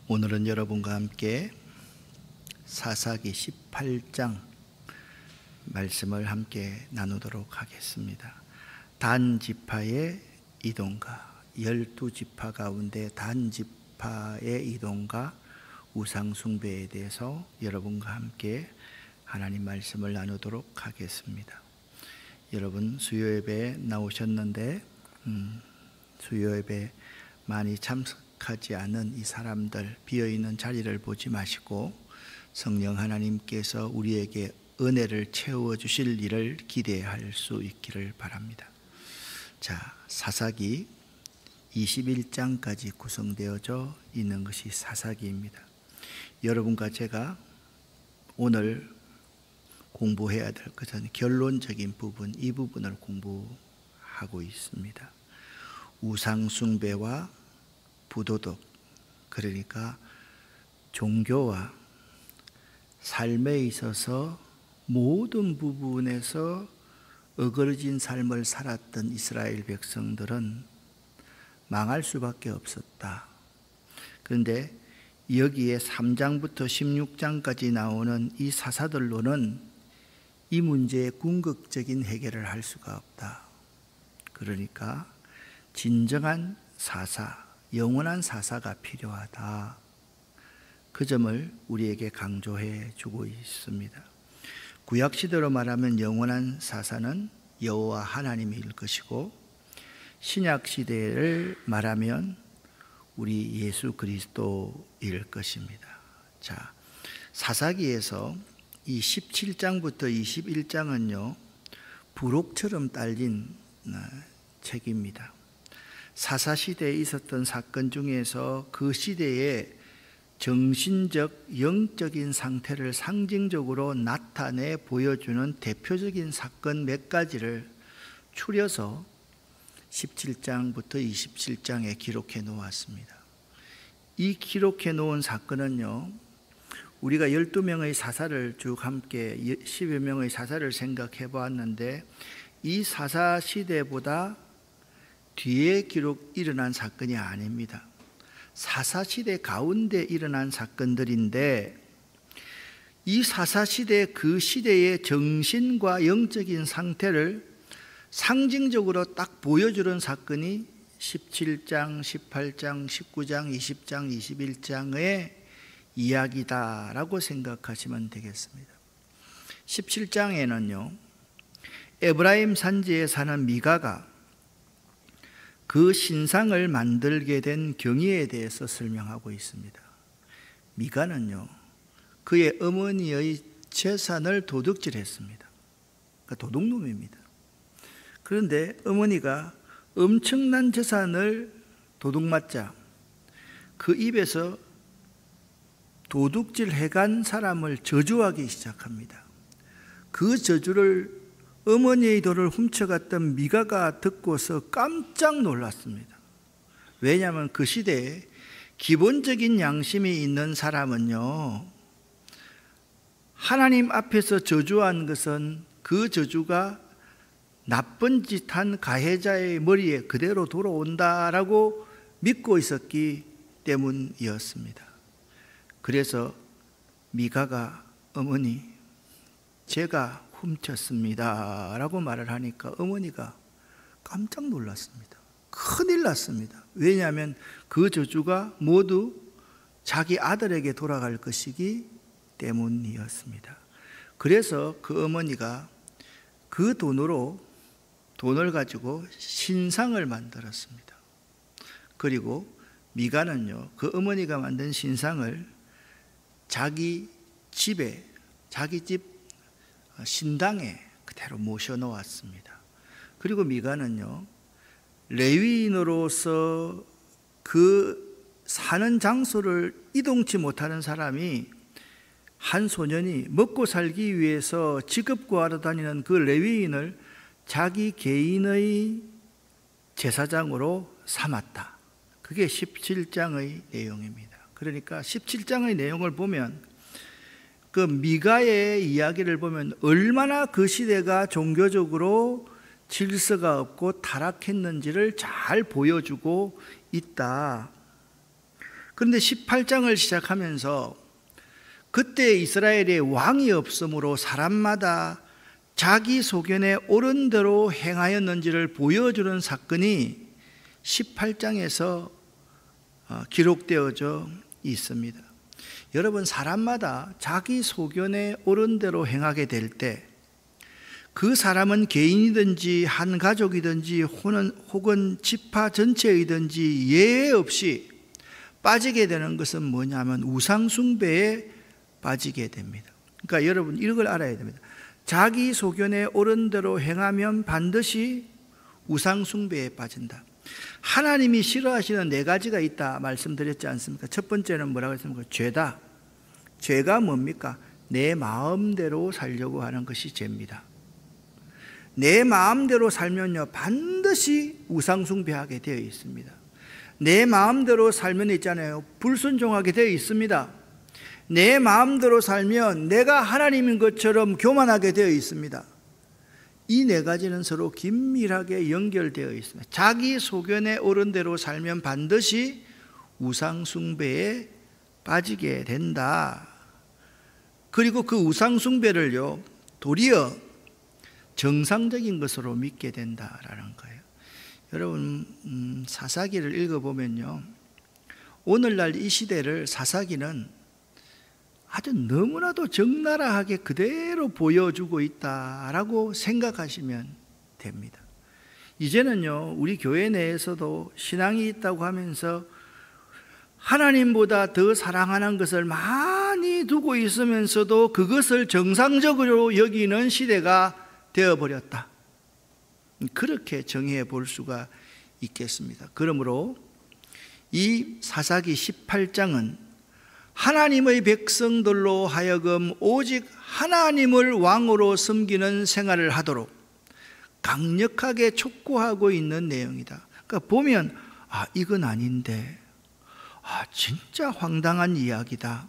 오늘은 여러분과 함께 사사기 18장 말씀을 함께 나누도록 하겠습니다. 단 지파의 이동과 12지파 가운데 단 지파의 이동과 우상 숭배에 대해서 여러분과 함께 하나님 말씀을 나누도록 하겠습니다. 여러분 수요예배에 나오셨는데 수요예배 많이 참석하지 않은 이 사람들, 비어있는 자리를 보지 마시고 성령 하나님께서 우리에게 은혜를 채워주실 일을 기대할 수 있기를 바랍니다. 자, 사사기 21장까지 구성되어져 있는 것이 사사기입니다. 여러분과 제가 오늘 공부해야 될 것은 결론적인 부분, 이 부분을 공부하고 있습니다. 우상숭배와 부도덕, 그러니까 종교와 삶에 있어서 모든 부분에서 어그러진 삶을 살았던 이스라엘 백성들은 망할 수밖에 없었다. 그런데 여기에 3장부터 16장까지 나오는 이 사사들로는 이 문제의 궁극적인 해결을 할 수가 없다. 그러니까 진정한 사사, 영원한 사사가 필요하다. 그 점을 우리에게 강조해 주고 있습니다. 구약시대로 말하면 영원한 사사는 여호와 하나님일 것이고, 신약시대를 말하면 우리 예수 그리스도일 것입니다. 자, 사사기에서 이 17장부터 21장은요 부록처럼 딸린 책입니다. 사사시대에 있었던 사건 중에서 그 시대의 정신적, 영적인 상태를 상징적으로 나타내 보여주는 대표적인 사건 몇 가지를 추려서 17장부터 27장에 기록해 놓았습니다. 이 기록해 놓은 사건은요, 우리가 12명의 사사를 쭉 함께 10여 명의 사사를 생각해 보았는데, 이 사사 시대보다 뒤에 일어난 사건이 아닙니다. 사사시대 가운데 일어난 사건들인데, 이 사사시대 그 시대의 정신과 영적인 상태를 상징적으로 딱 보여주는 사건이 17장, 18장, 19장, 20장, 21장의 이야기다라고 생각하시면 되겠습니다. 17장에는요 에브라임 산지에 사는 미가가 그 신상을 만들게 된 경위에 대해서 설명하고 있습니다. 미가는요 그의 어머니의 재산을 도둑질했습니다. 그러니까 도둑놈입니다. 그런데 어머니가 엄청난 재산을 도둑맞자 그 입에서 도둑질 해간 사람을 저주하기 시작합니다. 그 저주를 어머니의 돌을 훔쳐갔던 미가가 듣고서 깜짝 놀랐습니다. 왜냐하면 그 시대에 기본적인 양심이 있는 사람은요 하나님 앞에서 저주한 것은 그 저주가 나쁜 짓 한 가해자의 머리에 그대로 돌아온다라고 믿고 있었기 때문이었습니다. 그래서 미가가 어머니 제가 훔쳤습니다 라고 말을 하니까 어머니가 깜짝 놀랐습니다. 큰일 났습니다. 왜냐하면 그 저주가 모두 자기 아들에게 돌아갈 것이기 때문이었습니다. 그래서 그 어머니가 그 돈을 가지고 신상을 만들었습니다. 그리고 미가는요 그 어머니가 만든 신상을 자기 집에, 자기 집 신당에 그대로 모셔놓았습니다. 그리고 미가는요 레위인으로서 그 사는 장소를 이동치 못하는 사람이, 한 소년이 먹고 살기 위해서 직업 구하러 다니는 그 레위인을 자기 개인의 제사장으로 삼았다. 그게 17장의 내용입니다. 그러니까 17장의 내용을 보면 그 미가의 이야기를 보면 얼마나 그 시대가 종교적으로 질서가 없고 타락했는지를 잘 보여주고 있다. 그런데 18장을 시작하면서 그때 이스라엘에 왕이 없으므로 사람마다 자기 소견에 옳은 대로 행하였는지를 보여주는 사건이 18장에서 기록되어져 있습니다. 여러분, 사람마다 자기 소견에 옳은 대로 행하게 될 때 그 사람은 개인이든지 한 가족이든지 혹은 지파 전체이든지 예외 없이 빠지게 되는 것은 뭐냐면 우상숭배에 빠지게 됩니다. 그러니까 여러분, 이걸 알아야 됩니다. 자기 소견에 옳은 대로 행하면 반드시 우상숭배에 빠진다. 하나님이 싫어하시는 4가지가 있다 말씀드렸지 않습니까? 첫 번째는 뭐라고 했습니까? 죄다. 죄가 뭡니까? 내 마음대로 살려고 하는 것이 죄입니다. 내 마음대로 살면요, 반드시 우상숭배하게 되어 있습니다. 내 마음대로 살면 있잖아요, 불순종하게 되어 있습니다. 내 마음대로 살면 내가 하나님인 것처럼 교만하게 되어 있습니다. 이 4가지는 서로 긴밀하게 연결되어 있습니다. 자기 소견에 옳은 대로 살면 반드시 우상숭배에 빠지게 된다. 그리고 그 우상숭배를요, 도리어 정상적인 것으로 믿게 된다라는 거예요. 여러분, 사사기를 읽어보면요, 오늘날 이 시대를 사사기는 아주 너무나도 적나라하게 그대로 보여주고 있다라고 생각하시면 됩니다. 이제는요, 우리 교회 내에서도 신앙이 있다고 하면서 하나님보다 더 사랑하는 것을 많이 두고 있으면서도 그것을 정상적으로 여기는 시대가 되어버렸다. 그렇게 정의해 볼 수가 있겠습니다. 그러므로 이 사사기 18장은 하나님의 백성들로 하여금 오직 하나님을 왕으로 섬기는 생활을 하도록 강력하게 촉구하고 있는 내용이다. 그러니까 보면 이건 아닌데, 진짜 황당한 이야기다.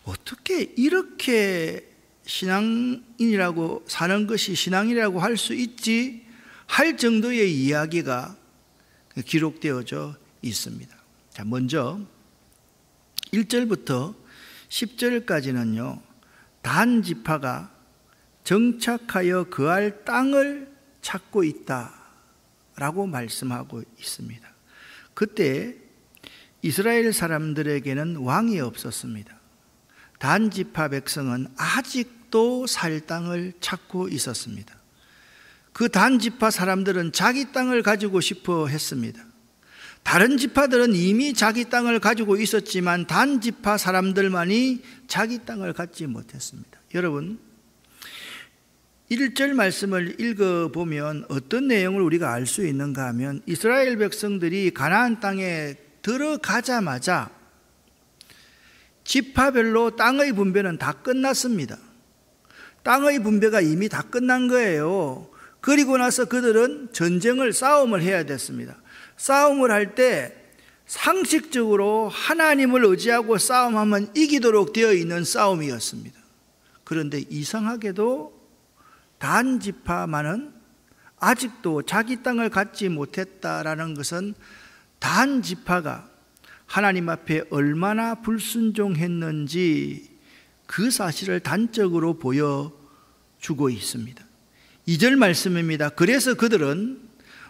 어떻게 이렇게 신앙인이라고 사는 것이 신앙이라고 할 수 있지? 할 정도의 이야기가 기록되어져 있습니다. 자, 먼저 1절부터 10절까지는요, 단 지파가 정착하여 거할 땅을 찾고 있다라고 말씀하고 있습니다. 그때 이스라엘 사람들에게는 왕이 없었습니다. 단 지파 백성은 아직도 살 땅을 찾고 있었습니다. 그 단 지파 사람들은 자기 땅을 가지고 싶어 했습니다. 다른 지파들은 이미 자기 땅을 가지고 있었지만 단 지파 사람들만이 자기 땅을 갖지 못했습니다. 여러분, 1절 말씀을 읽어보면 어떤 내용을 우리가 알 수 있는가 하면, 이스라엘 백성들이 가나안 땅에 들어가자마자 지파별로 땅의 분배는 다 끝났습니다. 땅의 분배가 이미 다 끝난 거예요. 그리고 나서 그들은 싸움을 해야 됐습니다. 싸움을 할 때 상식적으로 하나님을 의지하고 싸움하면 이기도록 되어 있는 싸움이었습니다. 그런데 이상하게도 단 지파만은 아직도 자기 땅을 갖지 못했다라는 것은 단 지파가 하나님 앞에 얼마나 불순종했는지 그 사실을 단적으로 보여주고 있습니다. 2절 말씀입니다. 그래서 그들은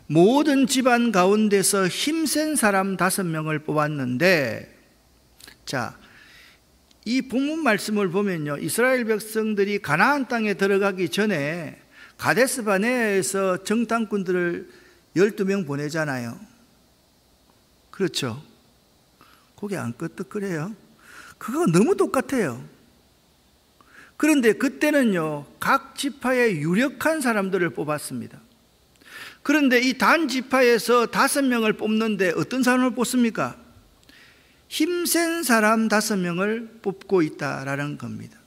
모든 집안 가운데서 힘센 사람 5명을 뽑았는데, 자, 이 본문 말씀을 보면요, 이스라엘 백성들이 가나안 땅에 들어가기 전에 가데스 바네아에서 정탐꾼들을 12명 보내잖아요. 그렇죠? 거기 안 끄떡거려요? 그거 너무 똑같아요. 그런데 그때는요, 각 지파의 유력한 사람들을 뽑았습니다. 그런데 이 단 지파에서 5명을 뽑는데 어떤 사람을 뽑습니까? 힘센 사람 5명을 뽑고 있다라는 겁니다.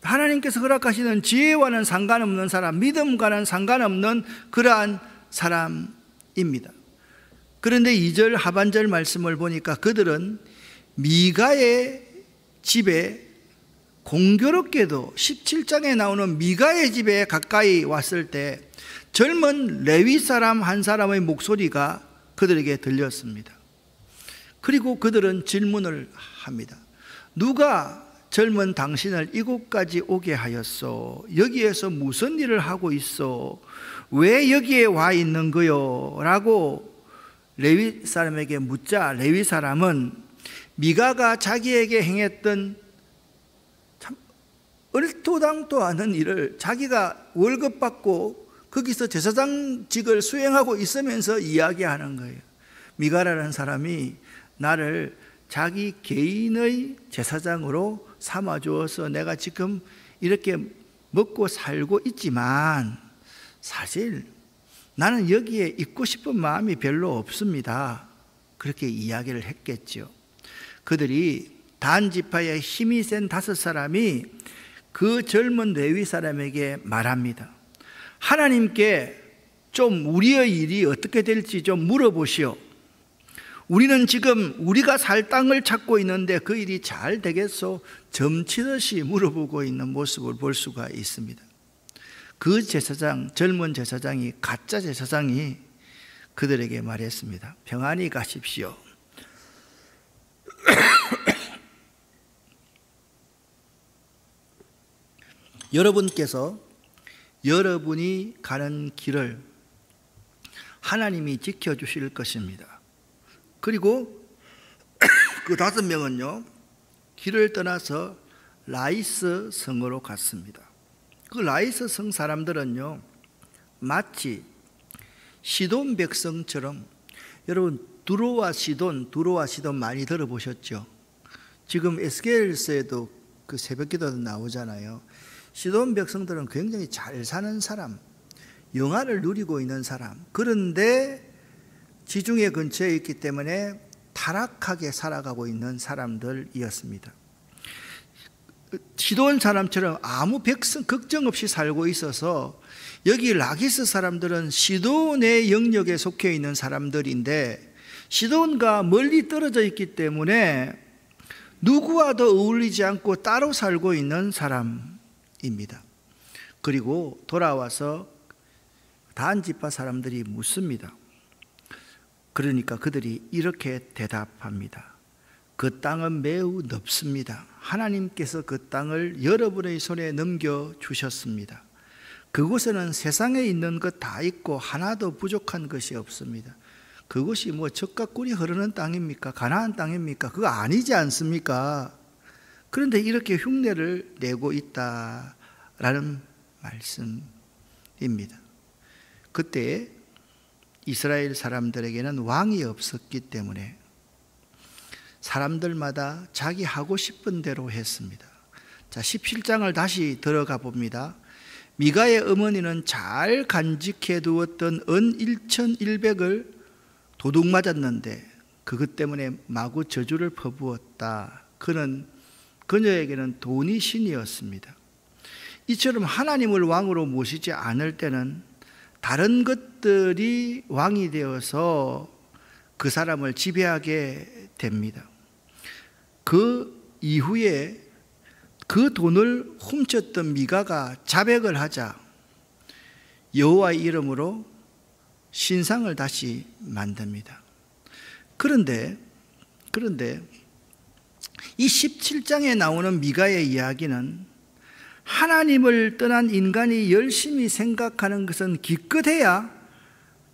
하나님께서 허락하시는 지혜와는 상관없는 사람, 믿음과는 상관없는 그러한 사람입니다. 그런데 2절 하반절 말씀을 보니까 그들은 미가의 집에, 공교롭게도 17장에 나오는 미가의 집에 가까이 왔을 때 젊은 레위 사람 한 사람의 목소리가 그들에게 들렸습니다. 그리고 그들은 질문을 합니다. 누가 젊은 당신을 이곳까지 오게 하였소? 여기에서 무슨 일을 하고 있어? 왜 여기에 와 있는 거요? 라고 레위 사람에게 묻자 레위 사람은 미가가 자기에게 행했던 참 얼토당토 않은 일을 자기가 월급 받고 거기서 제사장직을 수행하고 있으면서 이야기하는 거예요. 미가라는 사람이 나를 자기 개인의 제사장으로 삼아주어서 내가 지금 이렇게 먹고 살고 있지만 사실 나는 여기에 있고 싶은 마음이 별로 없습니다. 그렇게 이야기를 했겠죠. 그들이 단 지파의 힘이 센 5사람이 그 젊은 레위 사람에게 말합니다. 하나님께 좀 우리의 일이 어떻게 될지 좀 물어보시오. 우리는 지금 우리가 살 땅을 찾고 있는데 그 일이 잘 되겠소? 점치듯이 물어보고 있는 모습을 볼 수가 있습니다. 그 제사장, 젊은 제사장이, 가짜 제사장이 그들에게 말했습니다. 평안히 가십시오. 여러분께서 여러분이 가는 길을 하나님이 지켜주실 것입니다. 그리고 그 5명은요, 길을 떠나서 라이스 성으로 갔습니다. 그 라이스 성 사람들은요, 마치 시돈 백성처럼, 여러분 두로와 시돈 많이 들어보셨죠? 지금 에스겔서에도 그 새벽기도도 나오잖아요. 시돈 백성들은 굉장히 잘 사는 사람, 영화를 누리고 있는 사람, 그런데 지중해 근처에 있기 때문에 타락하게 살아가고 있는 사람들이었습니다. 시돈 사람처럼 아무 백성 걱정 없이 살고 있어서 여기 라기스 사람들은 시돈의 영역에 속해 있는 사람들인데 시돈과 멀리 떨어져 있기 때문에 누구와도 어울리지 않고 따로 살고 있는 사람입니다. 그리고 돌아와서 단 지파 사람들이 묻습니다. 그러니까 그들이 이렇게 대답합니다. 그 땅은 매우 넓습니다. 하나님께서 그 땅을 여러분의 손에 넘겨주셨습니다. 그곳에는 세상에 있는 것 다 있고 하나도 부족한 것이 없습니다. 그곳이 뭐 젖과 꿀이 흐르는 땅입니까? 가나안 땅입니까? 그거 아니지 않습니까? 그런데 이렇게 흉내를 내고 있다라는 말씀입니다. 그때 이스라엘 사람들에게는 왕이 없었기 때문에 사람들마다 자기 하고 싶은 대로 했습니다. 자, 17장을 다시 들어가 봅니다. 미가의 어머니는 잘 간직해 두었던 은 1,100을 도둑 맞았는데 그것 때문에 마구 저주를 퍼부었다. 그녀에게는 돈이 신이었습니다. 이처럼 하나님을 왕으로 모시지 않을 때는 다른 것들이 왕이 되어서 그 사람을 지배하게 됩니다. 그 이후에 그 돈을 훔쳤던 미가가 자백을 하자 여호와의 이름으로 신상을 다시 만듭니다. 그런데 이 17장에 나오는 미가의 이야기는 하나님을 떠난 인간이 열심히 생각하는 것은 기껏해야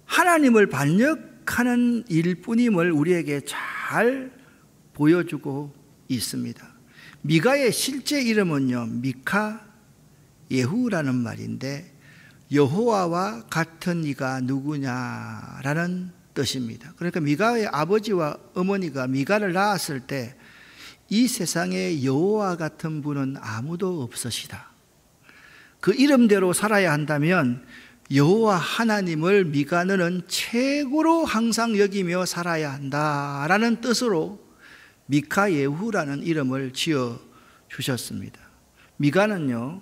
하나님을 반역하는 일뿐임을 우리에게 잘 보여주고 있습니다. 미가의 실제 이름은요, 미카 예후라는 말인데 여호와와 같은 이가 누구냐라는 뜻입니다. 그러니까 미가의 아버지와 어머니가 미가를 낳았을 때 이 세상에 여호와 같은 분은 아무도 없으시다. 그 이름대로 살아야 한다면 여호와 하나님을 미가 너는 최고로 항상 여기며 살아야 한다라는 뜻으로 미카 예후라는 이름을 지어 주셨습니다. 미가는요,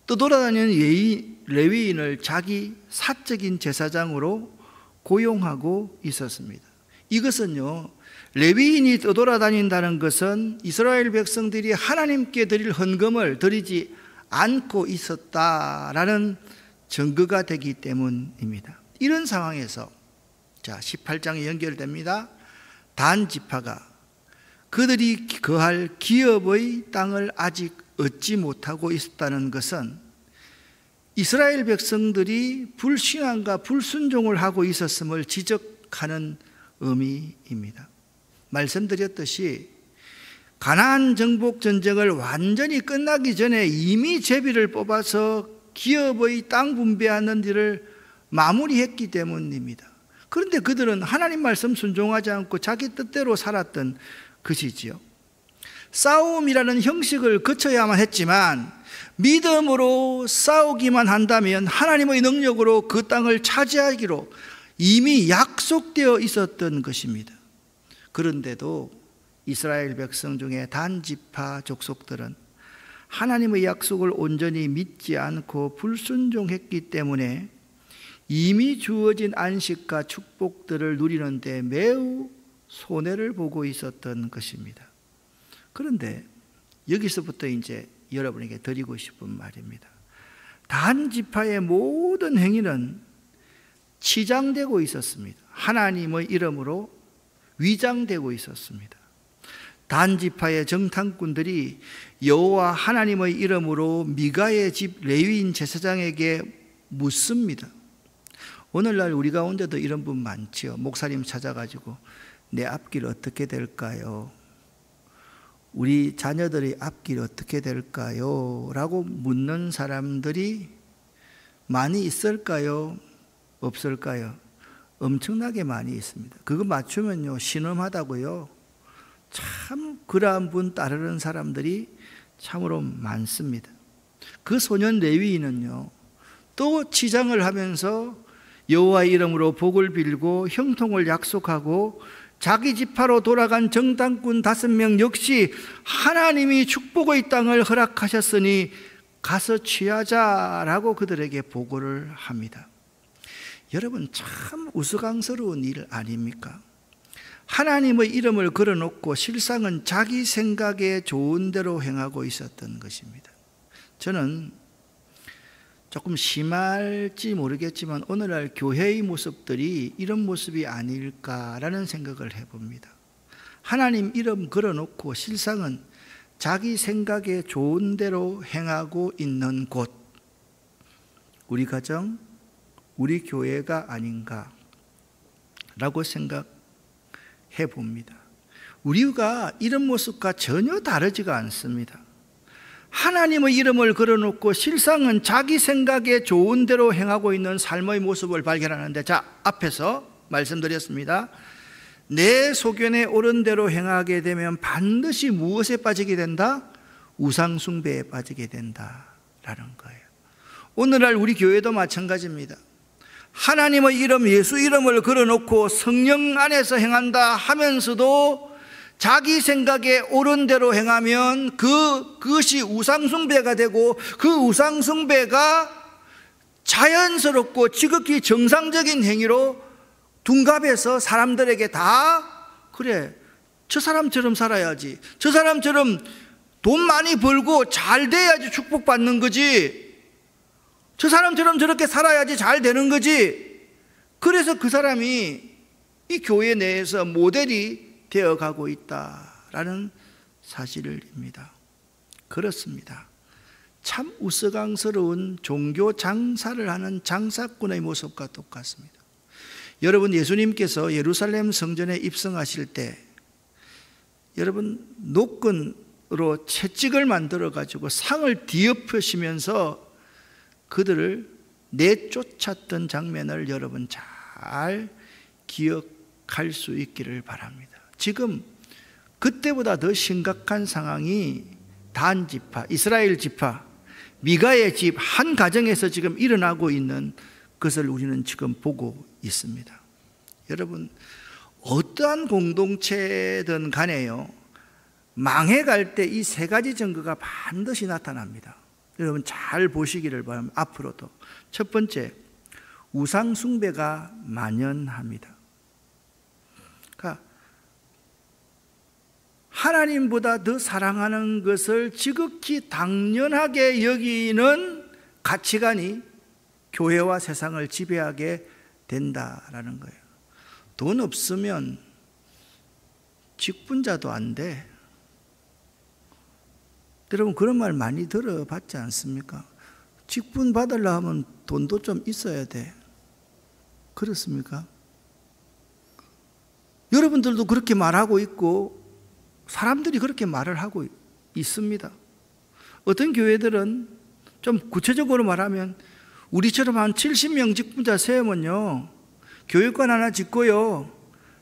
떠돌아다니는 레위인을 자기 사적인 제사장으로 고용하고 있었습니다. 이것은요, 레위인이 떠돌아다닌다는 것은 이스라엘 백성들이 하나님께 드릴 헌금을 드리지 않고 있었다라는 증거가 되기 때문입니다. 이런 상황에서 자, 18장에 연결됩니다. 단 지파가 그들이 거할 기업의 땅을 아직 얻지 못하고 있었다는 것은 이스라엘 백성들이 불신앙과 불순종을 하고 있었음을 지적하는 의미입니다. 말씀드렸듯이 가나안 정복 전쟁을 완전히 끝나기 전에 이미 제비를 뽑아서 기업의 땅 분배하는 일을 마무리했기 때문입니다. 그런데 그들은 하나님 말씀 순종하지 않고 자기 뜻대로 살았던 것이지요. 싸움이라는 형식을 거쳐야만 했지만 믿음으로 싸우기만 한다면 하나님의 능력으로 그 땅을 차지하기로 이미 약속되어 있었던 것입니다. 그런데도 이스라엘 백성 중에 단 지파 족속들은 하나님의 약속을 온전히 믿지 않고 불순종했기 때문에 이미 주어진 안식과 축복들을 누리는데 매우 손해를 보고 있었던 것입니다. 그런데 여기서부터 이제 여러분에게 드리고 싶은 말입니다. 단 지파의 모든 행위는 치장되고 있었습니다. 하나님의 이름으로 위장되고 있었습니다. 단 지파의 정탐꾼들이 여호와 하나님의 이름으로 미가의 집 레위인 제사장에게 묻습니다. 오늘날 우리 가운데도 이런 분 많지요. 목사님 찾아가지고 내 앞길 어떻게 될까요? 우리 자녀들의 앞길 어떻게 될까요? 라고 묻는 사람들이 많이 있을까요? 없을까요? 엄청나게 많이 있습니다. 그거 맞추면요 신음하다고요. 참 그러한 분 따르는 사람들이 참으로 많습니다. 그 소년 레위인은요 또 치장을 하면서 여호와의 이름으로 복을 빌고 형통을 약속하고 자기 지파로 돌아간 정탐꾼 5명 역시 하나님이 축복의 땅을 허락하셨으니 가서 취하자라고 그들에게 보고를 합니다. 여러분 참 우스꽝스러운 일 아닙니까? 하나님의 이름을 걸어놓고 실상은 자기 생각에 좋은 대로 행하고 있었던 것입니다. 저는 조금 심할지 모르겠지만 오늘날 교회의 모습들이 이런 모습이 아닐까라는 생각을 해봅니다. 하나님 이름 걸어놓고 실상은 자기 생각에 좋은 대로 행하고 있는 곳, 우리 가정, 우리 교회가 아닌가라고 생각해 봅니다. 우리가 이런 모습과 전혀 다르지가 않습니다. 하나님의 이름을 걸어놓고 실상은 자기 생각에 좋은 대로 행하고 있는 삶의 모습을 발견하는데, 자, 앞에서 말씀드렸습니다. 내 소견에 옳은 대로 행하게 되면 반드시 무엇에 빠지게 된다? 우상숭배에 빠지게 된다라는 거예요. 오늘날 우리 교회도 마찬가지입니다. 하나님의 이름, 예수 이름을 걸어놓고 성령 안에서 행한다 하면서도 자기 생각에 옳은 대로 행하면 그것이 우상숭배가 되고, 그 우상숭배가 자연스럽고 지극히 정상적인 행위로 둔갑해서 사람들에게 다, 그래, 저 사람처럼 살아야지, 저 사람처럼 돈 많이 벌고 잘 돼야지 축복받는 거지, 저 사람처럼 저렇게 살아야지 잘 되는 거지. 그래서 그 사람이 이 교회 내에서 모델이 되어가고 있다라는 사실입니다. 그렇습니다. 참 우스꽝스러운 종교 장사를 하는 장사꾼의 모습과 똑같습니다. 여러분, 예수님께서 예루살렘 성전에 입성하실 때 여러분 노끈으로 채찍을 만들어 가지고 상을 뒤엎으시면서 그들을 내쫓았던 장면을 여러분 잘 기억할 수 있기를 바랍니다. 지금 그때보다 더 심각한 상황이 단 지파, 이스라엘 지파, 미가의 집 한 가정에서 지금 일어나고 있는 것을 우리는 지금 보고 있습니다. 여러분, 어떠한 공동체든 간에요, 망해갈 때 이 세 가지 증거가 반드시 나타납니다. 여러분 잘 보시기를 바랍니다. 앞으로도. 첫 번째, 우상 숭배가 만연합니다. 그러니까 하나님보다 더 사랑하는 것을 지극히 당연하게 여기는 가치관이 교회와 세상을 지배하게 된다라는 거예요. 돈 없으면 직분자도 안 돼. 여러분 그런 말 많이 들어봤지 않습니까? 직분 받으려 하면 돈도 좀 있어야 돼. 그렇습니까? 여러분들도 그렇게 말하고 있고 사람들이 그렇게 말을 하고 있습니다. 어떤 교회들은 좀 구체적으로 말하면 우리처럼 한 70명 직분자 세우면요, 교육관 하나 짓고요,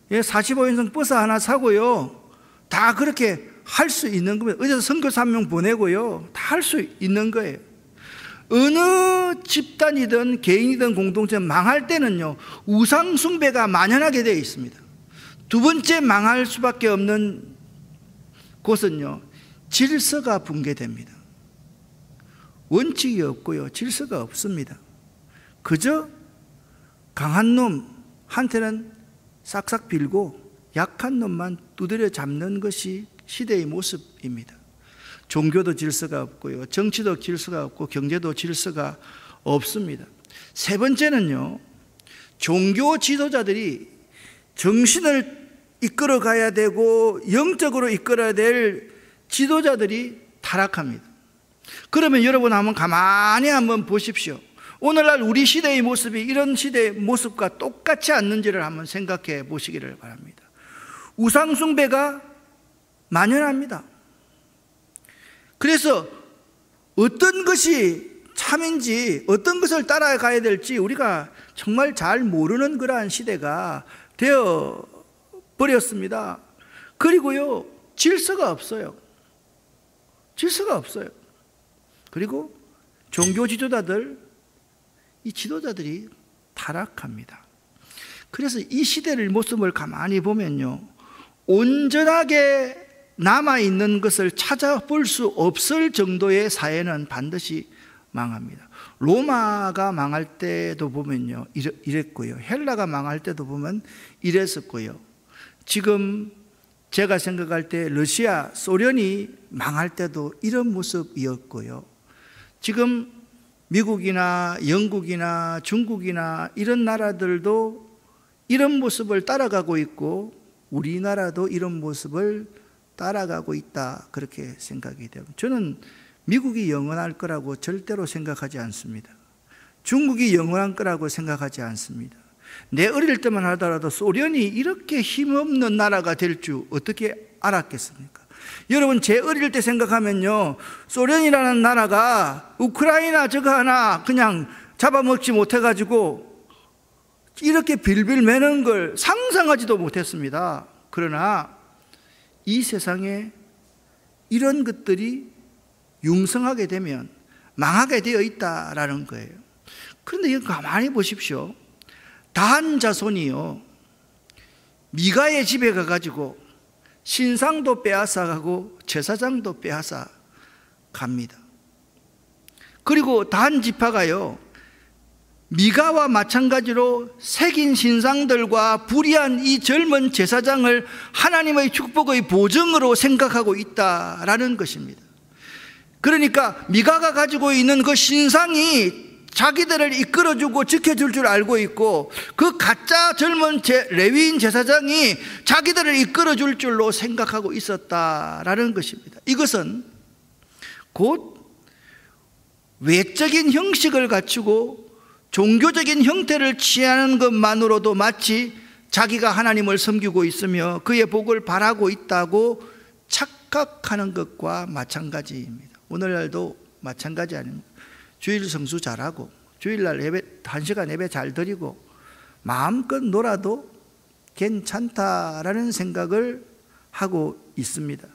45인승 버스 하나 사고요, 다 그렇게 할 수 있는 겁니다. 어디서 선교사 한 명 보내고요, 다 할 수 있는 거예요. 어느 집단이든 개인이든 공동체 망할 때는요, 우상숭배가 만연하게 되어 있습니다. 두 번째 망할 수밖에 없는 곳은요, 질서가 붕괴됩니다. 원칙이 없고요, 질서가 없습니다. 그저 강한 놈한테는 싹싹 빌고 약한 놈만 두드려 잡는 것이 시대의 모습입니다. 종교도 질서가 없고요, 정치도 질서가 없고 경제도 질서가 없습니다. 세 번째는요, 종교 지도자들이 정신을 이끌어 가야 되고 영적으로 이끌어야 될 지도자들이 타락합니다. 그러면 여러분 한번 가만히 한번 보십시오. 오늘날 우리 시대의 모습이 이런 시대의 모습과 똑같지 않는지를 한번 생각해 보시기를 바랍니다. 우상숭배가 만연합니다. 그래서 어떤 것이 참인지 어떤 것을 따라가야 될지 우리가 정말 잘 모르는 그러한 시대가 되어 버렸습니다. 그리고요, 질서가 없어요. 질서가 없어요. 그리고 종교 지도자들, 이 지도자들이 타락합니다. 그래서 이 시대의 모습을 가만히 보면요, 온전하게 남아있는 것을 찾아볼 수 없을 정도의 사회는 반드시 망합니다. 로마가 망할 때도 보면요, 이랬고요, 헬라가 망할 때도 보면 이랬었고요, 지금 제가 생각할 때 러시아, 소련이 망할 때도 이런 모습이었고요, 지금 미국이나 영국이나 중국이나 이런 나라들도 이런 모습을 따라가고 있고 우리나라도 이런 모습을 따라가고 있다, 그렇게 생각이 돼요. 저는 미국이 영원할 거라고 절대로 생각하지 않습니다. 중국이 영원할 거라고 생각하지 않습니다. 내 어릴 때만 하더라도 소련이 이렇게 힘없는 나라가 될 줄 어떻게 알았겠습니까? 여러분, 제 어릴 때 생각하면요, 소련이라는 나라가 우크라이나 저거 하나 그냥 잡아먹지 못해가지고 이렇게 빌빌 매는 걸 상상하지도 못했습니다. 그러나 이 세상에 이런 것들이 융성하게 되면 망하게 되어 있다라는 거예요. 그런데 이거 가만히 보십시오. 다한 자손이요, 미가의 집에 가가지고 신상도 빼앗아 가고 제사장도 빼앗아 갑니다. 그리고 다한 지파가요, 미가와 마찬가지로 새긴 신상들과 불의한 이 젊은 제사장을 하나님의 축복의 보증으로 생각하고 있다라는 것입니다. 그러니까 미가가 가지고 있는 그 신상이 자기들을 이끌어주고 지켜줄 줄 알고 있고, 그 가짜 젊은 레위인 제사장이 자기들을 이끌어줄 줄로 생각하고 있었다라는 것입니다. 이것은 곧 외적인 형식을 갖추고 종교적인 형태를 취하는 것만으로도 마치 자기가 하나님을 섬기고 있으며 그의 복을 바라고 있다고 착각하는 것과 마찬가지입니다. 오늘날도 마찬가지 아닙니까? 주일 성수 잘하고 주일날 예배 1시간 예배 잘 드리고 마음껏 놀아도 괜찮다라는 생각을 하고 있습니다.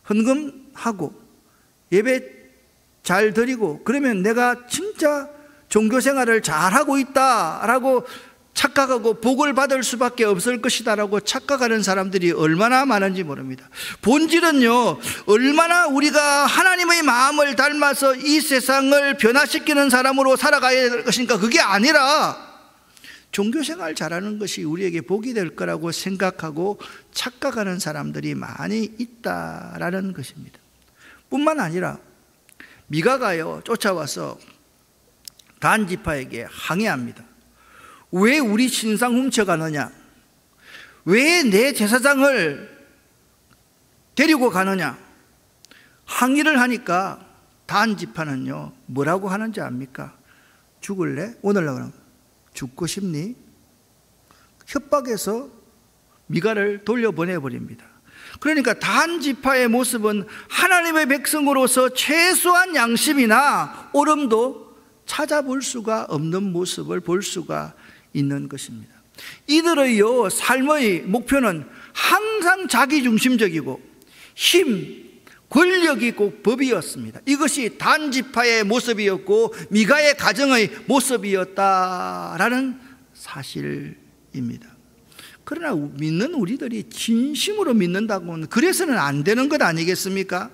헌금하고 예배 잘 드리고 그러면 내가 진짜 종교생활을 잘하고 있다라고 착각하고 복을 받을 수밖에 없을 것이다라고 착각하는 사람들이 얼마나 많은지 모릅니다. 본질은요, 얼마나 우리가 하나님의 마음을 닮아서 이 세상을 변화시키는 사람으로 살아가야 될 것인가, 그게 아니라 종교생활 잘하는 것이 우리에게 복이 될 거라고 생각하고 착각하는 사람들이 많이 있다라는 것입니다. 뿐만 아니라 미가가요, 쫓아와서 단 지파에게 항의합니다. 왜 우리 신상 훔쳐가느냐? 왜 내 제사장을 데리고 가느냐? 항의를 하니까 단 지파는요, 뭐라고 하는지 압니까? 죽을래? 오늘날은 죽고 싶니? 협박해서 미가를 돌려보내버립니다. 그러니까 단 지파의 모습은 하나님의 백성으로서 최소한 양심이나 옳음도 찾아볼 수가 없는 모습을 볼 수가 있는 것입니다. 이들의 삶의 목표는 항상 자기중심적이고 힘, 권력이 꼭 법이었습니다. 이것이 단 지파의 모습이었고 미가의 가정의 모습이었다라는 사실입니다. 그러나 믿는 우리들이 진심으로 믿는다고 하면 그래서는 안 되는 것 아니겠습니까?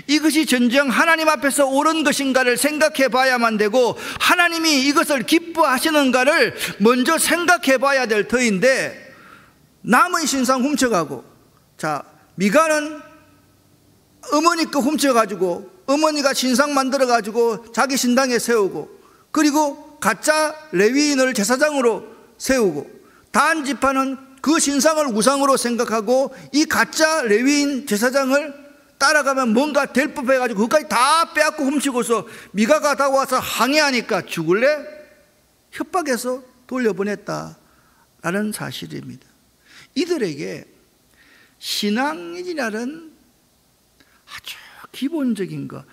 이것이 전정 하나님 앞에서 옳은 것인가를 생각해 봐야만 되고 하나님이 이것을 기뻐하시는가를 먼저 생각해 봐야 될 터인데, 남의 신상 훔쳐가고, 자, 미가는 어머니 거 훔쳐가지고 어머니가 신상 만들어가지고 자기 신당에 세우고, 그리고 가짜 레위인을 제사장으로 세우고, 단 지파는 그 신상을 우상으로 생각하고 이 가짜 레위인 제사장을 따라가면 뭔가 될 법해가지고 그것까지 다 빼앗고 훔치고서 미가가 다와서 항의하니까 죽을래? 협박해서 돌려보냈다라는 사실입니다. 이들에게 신앙이라는 아주 기본적인 것,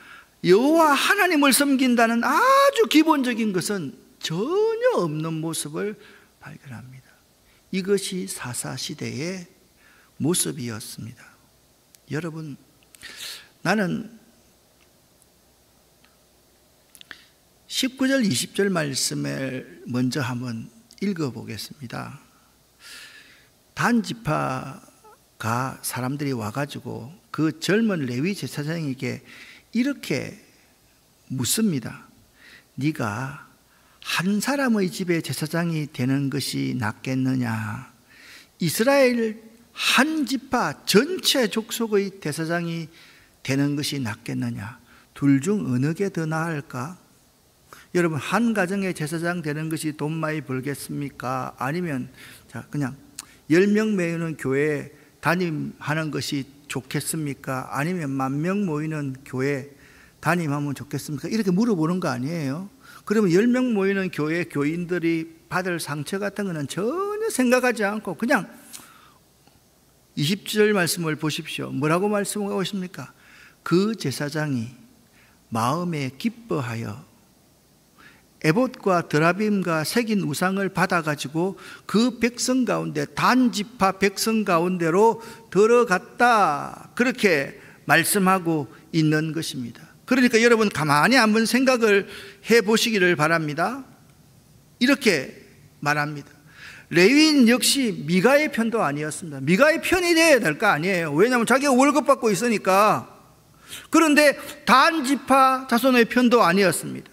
여호와 하나님을 섬긴다는 아주 기본적인 것은 전혀 없는 모습을 발견합니다. 이것이 사사시대의 모습이었습니다. 여러분, 나는 19절 20절 말씀을 먼저 한번 읽어보겠습니다. 단 지파가 사람들이 와가지고 그 젊은 레위 제사장에게 이렇게 묻습니다. 네가 한 사람의 집에 제사장이 되는 것이 낫겠느냐? 이스라엘 한 지파 전체 족속의 대사장이 되는 것이 낫겠느냐? 둘 중 어느 게 더 나을까? 여러분, 한 가정의 제사장 되는 것이 돈 많이 벌겠습니까? 아니면 자, 그냥 10명 모이는 교회에 담임하는 것이 좋겠습니까? 아니면 10,000명 모이는 교회 담임하면 좋겠습니까? 이렇게 물어보는 거 아니에요? 그러면 10명 모이는 교회 교인들이 받을 상처 같은 거는 전혀 생각하지 않고 그냥 20절 말씀을 보십시오. 뭐라고 말씀하고 있습니까? 그 제사장이 마음에 기뻐하여 에봇과 드라빔과 새긴 우상을 받아가지고 그 백성 가운데 단지파 백성 가운데로 들어갔다, 그렇게 말씀하고 있는 것입니다. 그러니까 여러분 가만히 한번 생각을 해보시기를 바랍니다. 이렇게 말합니다. 레위인 역시 미가의 편도 아니었습니다. 미가의 편이 되어야 될 거 아니에요. 왜냐하면 자기가 월급 받고 있으니까. 그런데 단 지파 자손의 편도 아니었습니다.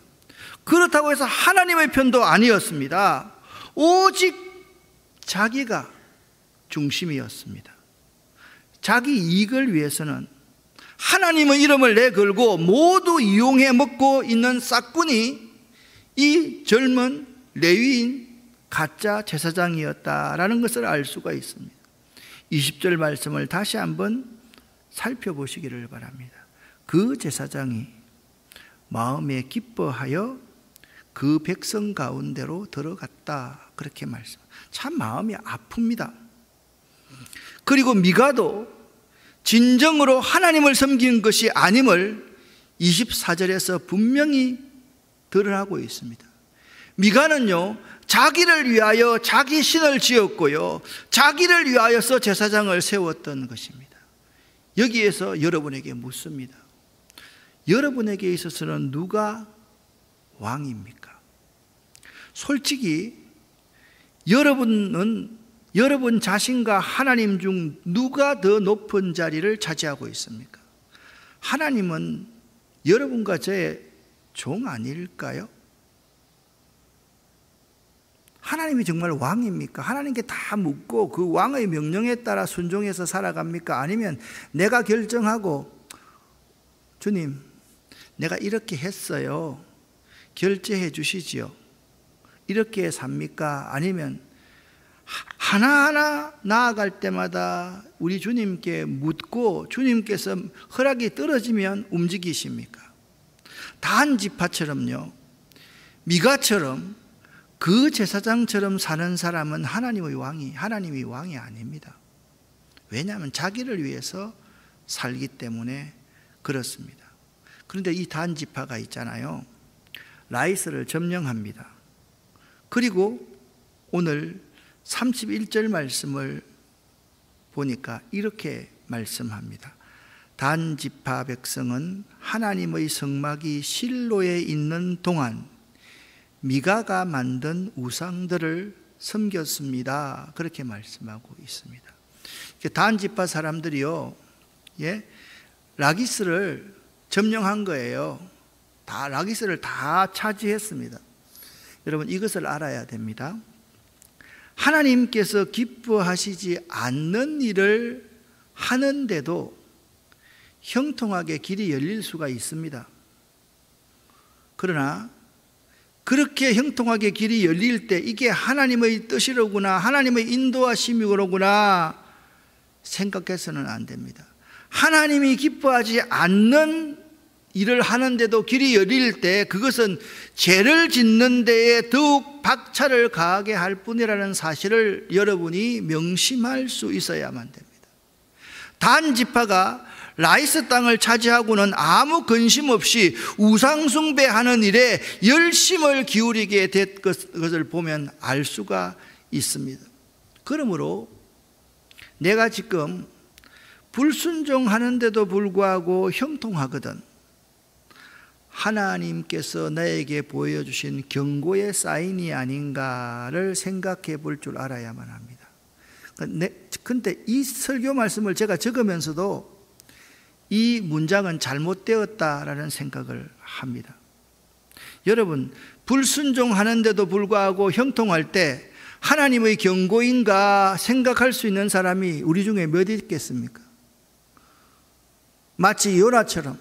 그렇다고 해서 하나님의 편도 아니었습니다. 오직 자기가 중심이었습니다. 자기 이익을 위해서는 하나님의 이름을 내걸고 모두 이용해 먹고 있는 싹군이 이 젊은 레위인 가짜 제사장이었다라는 것을 알 수가 있습니다. 20절 말씀을 다시 한번 살펴보시기를 바랍니다. 그 제사장이 마음에 기뻐하여 그 백성 가운데로 들어갔다, 그렇게 말씀. 참 마음이 아픕니다. 그리고 미가도 진정으로 하나님을 섬기는 것이 아님을 24절에서 분명히 드러나고 있습니다. 미가는요, 자기를 위하여 자기 신을 지었고요, 자기를 위하여서 제사장을 세웠던 것입니다. 여기에서 여러분에게 묻습니다. 여러분에게 있어서는 누가 왕입니까? 솔직히 여러분은 여러분 자신과 하나님 중 누가 더 높은 자리를 차지하고 있습니까? 하나님은 여러분과 저의 종 아닐까요? 하나님이 정말 왕입니까? 하나님께 다 묻고 그 왕의 명령에 따라 순종해서 살아갑니까? 아니면 내가 결정하고 주님, 내가 이렇게 했어요, 결제해 주시지요, 이렇게 삽니까? 아니면 하나하나 나아갈 때마다 우리 주님께 묻고 주님께서 허락이 떨어지면 움직이십니까? 단 지파처럼요, 미가처럼 그 제사장처럼 사는 사람은 하나님이 왕이 아닙니다. 왜냐하면 자기를 위해서 살기 때문에 그렇습니다. 그런데 이 단 지파가 있잖아요, 라이스를 점령합니다. 그리고 오늘 31절 말씀을 보니까 이렇게 말씀합니다. 단 지파 백성은 하나님의 성막이 실로에 있는 동안 미가가 만든 우상들을 섬겼습니다. 그렇게 말씀하고 있습니다. 단 지파 사람들이요, 라기스를 점령한 거예요. 라기스를 다 차지했습니다. 여러분, 이것을 알아야 됩니다. 하나님께서 기뻐하시지 않는 일을 하는데도 형통하게 길이 열릴 수가 있습니다. 그러나 그렇게 형통하게 길이 열릴 때 이게 하나님의 뜻이로구나, 하나님의 인도하심이로구나 생각해서는 안 됩니다. 하나님이 기뻐하지 않는 일을 하는데도 길이 열릴 때 그것은 죄를 짓는 데에 더욱 박차를 가하게 할 뿐이라는 사실을 여러분이 명심할 수 있어야만 됩니다. 단 지파가 라이스 땅을 차지하고는 아무 근심 없이 우상 숭배하는 일에 열심을 기울이게 된 것을 보면 알 수가 있습니다. 그러므로 내가 지금 불순종하는데도 불구하고 형통하거든, 하나님께서 나에게 보여주신 경고의 사인이 아닌가를 생각해 볼 줄 알아야만 합니다. 그런데 이 설교 말씀을 제가 적으면서도 이 문장은 잘못되었다라는 생각을 합니다. 여러분, 불순종하는데도 불구하고 형통할 때 하나님의 경고인가 생각할 수 있는 사람이 우리 중에 몇 있겠습니까? 마치 요나처럼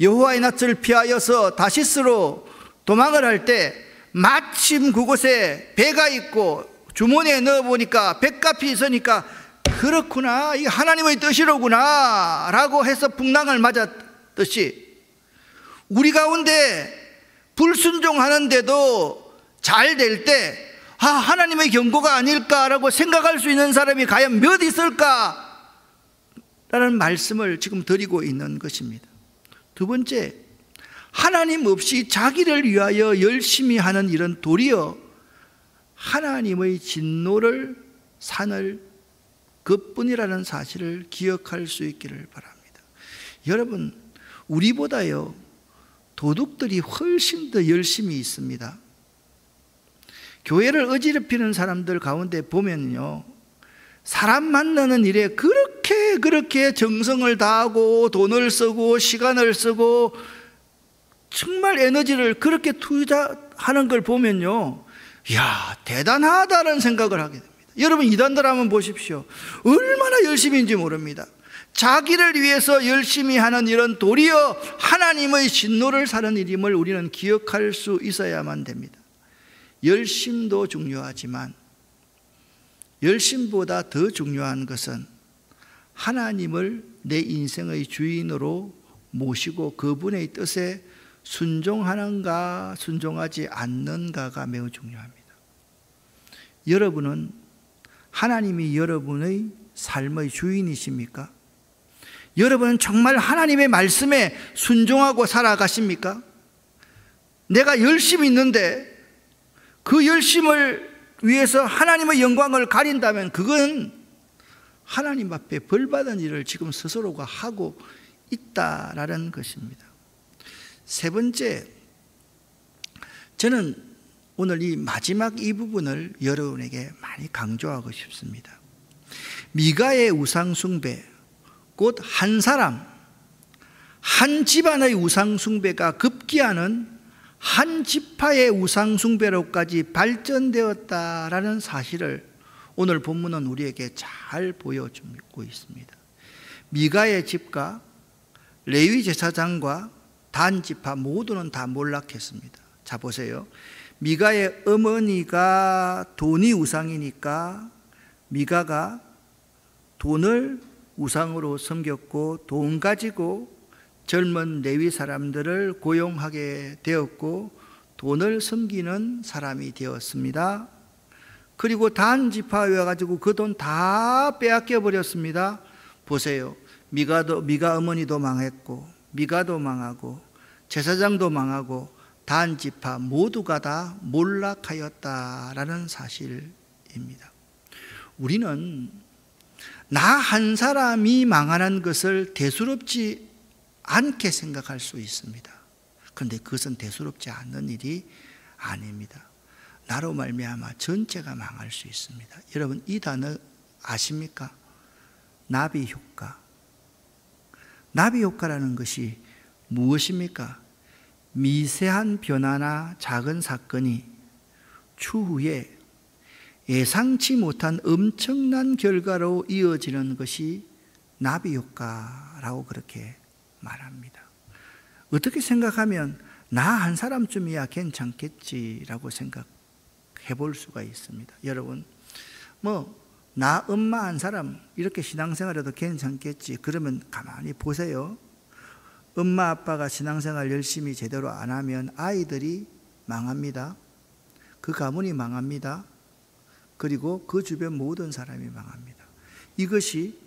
여호와의 낯을 피하여서 다시스로 도망을 할 때 마침 그곳에 배가 있고 주머니에 넣어보니까 뱃값이 있으니까 그렇구나, 이게 하나님의 뜻이로구나 라고 해서 풍랑을 맞았듯이 우리 가운데 불순종하는데도 잘 될 때 하나님의 경고가 아닐까라고 생각할 수 있는 사람이 과연 몇 있을까라는 말씀을 지금 드리고 있는 것입니다. 두 번째, 하나님 없이 자기를 위하여 열심히 하는 일은 도리어 하나님의 진노를 산을 그뿐이라는 사실을 기억할 수 있기를 바랍니다. 여러분, 우리보다요 도둑들이 훨씬 더 열심히 있습니다. 교회를 어지럽히는 사람들 가운데 보면요, 사람 만나는 일에 그렇게 정성을 다하고 돈을 쓰고 시간을 쓰고 정말 에너지를 그렇게 투자하는 걸 보면요, 이야, 대단하다는 생각을 하게 됩니다. 여러분, 이단들 한번 보십시오. 얼마나 열심인지 모릅니다. 자기를 위해서 열심히 하는 일은 도리어 하나님의 진노를 사는 일임을 우리는 기억할 수 있어야만 됩니다. 열심도 중요하지만 열심보다 더 중요한 것은 하나님을 내 인생의 주인으로 모시고 그분의 뜻에 순종하는가 순종하지 않는가가 매우 중요합니다. 여러분은 하나님이 여러분의 삶의 주인이십니까? 여러분은 정말 하나님의 말씀에 순종하고 살아가십니까? 내가 열심히 있는데 그 열심을 위해서 하나님의 영광을 가린다면 그건 하나님 앞에 벌받은 일을 지금 스스로가 하고 있다라는 것입니다. 세 번째, 저는 오늘 이 마지막 이 부분을 여러분에게 많이 강조하고 싶습니다. 미가의 우상숭배, 곧 한 사람, 한 집안의 우상숭배가 급기야는 한 지파의 우상숭배로까지 발전되었다라는 사실을 오늘 본문은 우리에게 잘 보여주고 있습니다. 미가의 집과 레위 제사장과 단 지파 모두는 다 몰락했습니다. 자, 보세요. 미가의 어머니가 돈이 우상이니까 미가가 돈을 우상으로 섬겼고 돈 가지고 젊은 레위 사람들을 고용하게 되었고 돈을 섬기는 사람이 되었습니다. 그리고 단 지파에 와가지고 그 돈 다 빼앗겨 버렸습니다. 보세요. 미가 어머니도 망했고 미가도 망하고 제사장도 망하고 단 지파 모두가 다 몰락하였다라는 사실입니다. 우리는 나 한 사람이 망하는 것을 대수롭지 않게 생각할 수 있습니다. 그런데 그것은 대수롭지 않는 일이 아닙니다. 나로 말미암아 전체가 망할 수 있습니다. 여러분 이 단어 아십니까? 나비 효과. 나비 효과라는 것이 무엇입니까? 미세한 변화나 작은 사건이 추후에 예상치 못한 엄청난 결과로 이어지는 것이 나비 효과라고 그렇게 말합니다. 어떻게 생각하면 나 한 사람쯤이야 괜찮겠지라고 생각해 볼 수가 있습니다. 여러분 나 엄마 한 사람 이렇게 신앙생활해도 괜찮겠지. 그러면 가만히 보세요. 엄마 아빠가 신앙생활 열심히 제대로 안 하면 아이들이 망합니다. 그 가문이 망합니다. 그리고 그 주변 모든 사람이 망합니다. 이것이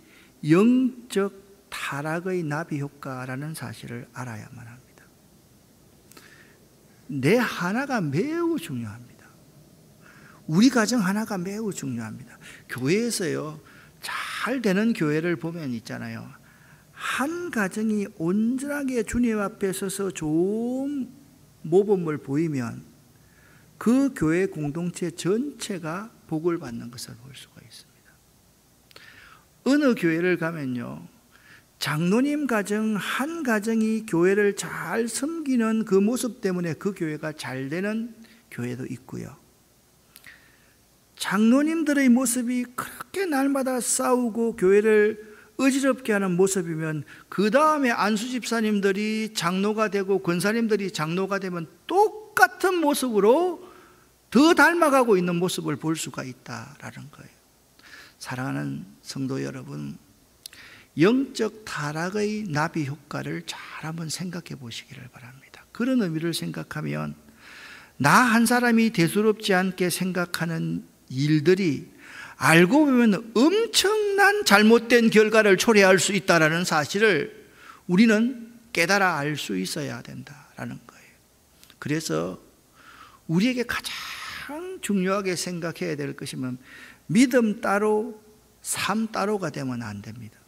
영적 타락의 나비 효과라는 사실을 알아야만 합니다. 내 하나가 매우 중요합니다. 우리 가정 하나가 매우 중요합니다. 교회에서요, 잘 되는 교회를 보면 있잖아요. 한 가정이 온전하게 주님 앞에 서서 좋은 모범을 보이면 그 교회 공동체 전체가 복을 받는 것을 볼 수가 있습니다. 어느 교회를 가면요, 장로님 가정 한 가정이 교회를 잘 섬기는 그 모습 때문에 그 교회가 잘 되는 교회도 있고요. 장로님들의 모습이 그렇게 날마다 싸우고 교회를 어지럽게 하는 모습이면 그 다음에 안수 집사님들이 장로가 되고 권사님들이 장로가 되면 똑같은 모습으로 더 닮아가고 있는 모습을 볼 수가 있다라는 거예요. 사랑하는 성도 여러분, 영적 타락의 나비 효과를 잘 한번 생각해 보시기를 바랍니다. 그런 의미를 생각하면 나 한 사람이 대수롭지 않게 생각하는 일들이 알고 보면 엄청난 잘못된 결과를 초래할 수 있다는 사실을 우리는 깨달아 알 수 있어야 된다는 거예요. 그래서 우리에게 가장 중요하게 생각해야 될 것이면 믿음 따로 삶 따로가 되면 안 됩니다.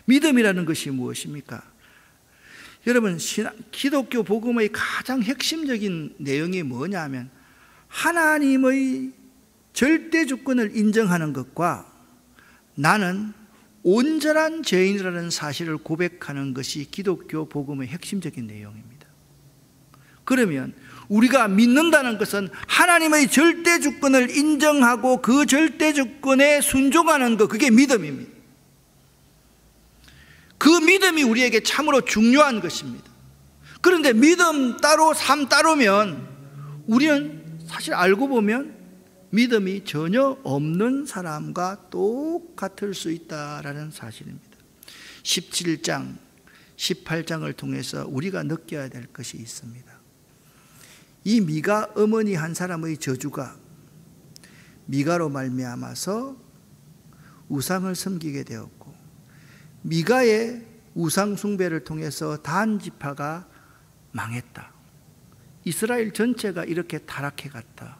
믿음이라는 것이 무엇입니까? 여러분, 기독교 복음의 가장 핵심적인 내용이 뭐냐면 하나님의 절대 주권을 인정하는 것과 나는 온전한 죄인이라는 사실을 고백하는 것이 기독교 복음의 핵심적인 내용입니다. 그러면 우리가 믿는다는 것은 하나님의 절대 주권을 인정하고 그 절대 주권에 순종하는 것, 그게 믿음입니다. 그 믿음이 우리에게 참으로 중요한 것입니다. 그런데 믿음 따로 삶 따로면 우리는 사실 알고 보면 믿음이 전혀 없는 사람과 똑같을 수 있다라는 사실입니다. 17장, 18장을 통해서 우리가 느껴야 될 것이 있습니다. 이 미가 어머니 한 사람의 저주가 미가로 말미암아서 우상을 섬기게 되었고, 미가의 우상 숭배를 통해서 단 지파가 망했다. 이스라엘 전체가 이렇게 타락해 갔다.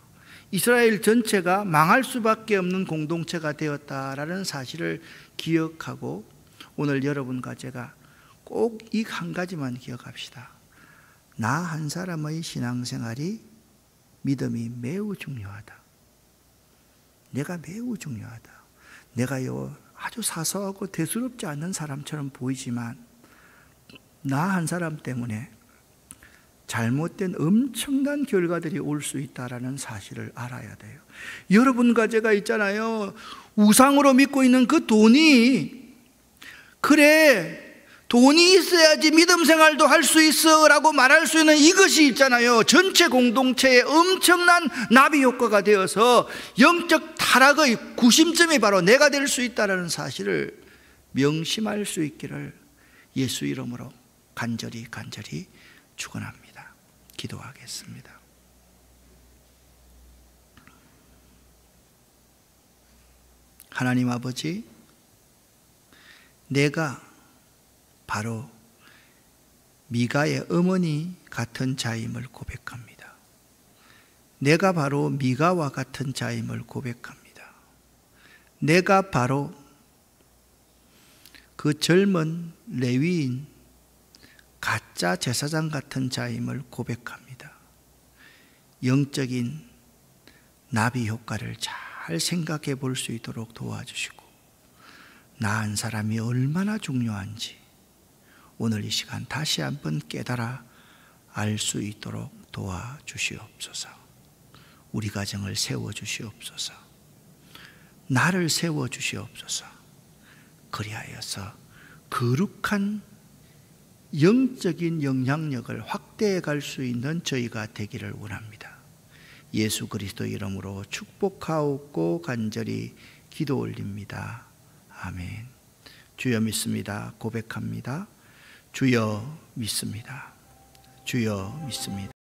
이스라엘 전체가 망할 수밖에 없는 공동체가 되었다라는 사실을 기억하고 오늘 여러분과 제가 꼭 이 한 가지만 기억합시다. 나 한 사람의 신앙생활이 믿음이 매우 중요하다. 내가 매우 중요하다. 내가요 아주 사소하고 대수롭지 않는 사람처럼 보이지만 나 한 사람 때문에 잘못된 엄청난 결과들이 올 수 있다는 사실을 알아야 돼요. 여러분과 제가 있잖아요, 우상으로 믿고 있는 그 돈이 그래 돈이 있어야지 믿음 생활도 할 수 있어 라고 말할 수 있는 이것이 있잖아요. 전체 공동체에 엄청난 나비 효과가 되어서 영적 타락의 구심점이 바로 내가 될 수 있다는 사실을 명심할 수 있기를 예수 이름으로 간절히 축원합니다. 기도하겠습니다. 하나님 아버지, 내가 바로 미가의 어머니 같은 자임을 고백합니다. 내가 바로 미가와 같은 자임을 고백합니다. 내가 바로 그 젊은 레위인 가짜 제사장 같은 자임을 고백합니다. 영적인 나비 효과를 잘 생각해 볼 수 있도록 도와주시고, 나은 사람이 얼마나 중요한지 오늘 이 시간 다시 한번 깨달아 알 수 있도록 도와주시옵소서. 우리 가정을 세워주시옵소서. 나를 세워주시옵소서. 그리하여서 거룩한 영적인 영향력을 확대해 갈 수 있는 저희가 되기를 원합니다. 예수 그리스도 이름으로 축복하옵고 간절히 기도 올립니다. 아멘. 주여 믿습니다. 고백합니다. 주여 믿습니다. 주여 믿습니다.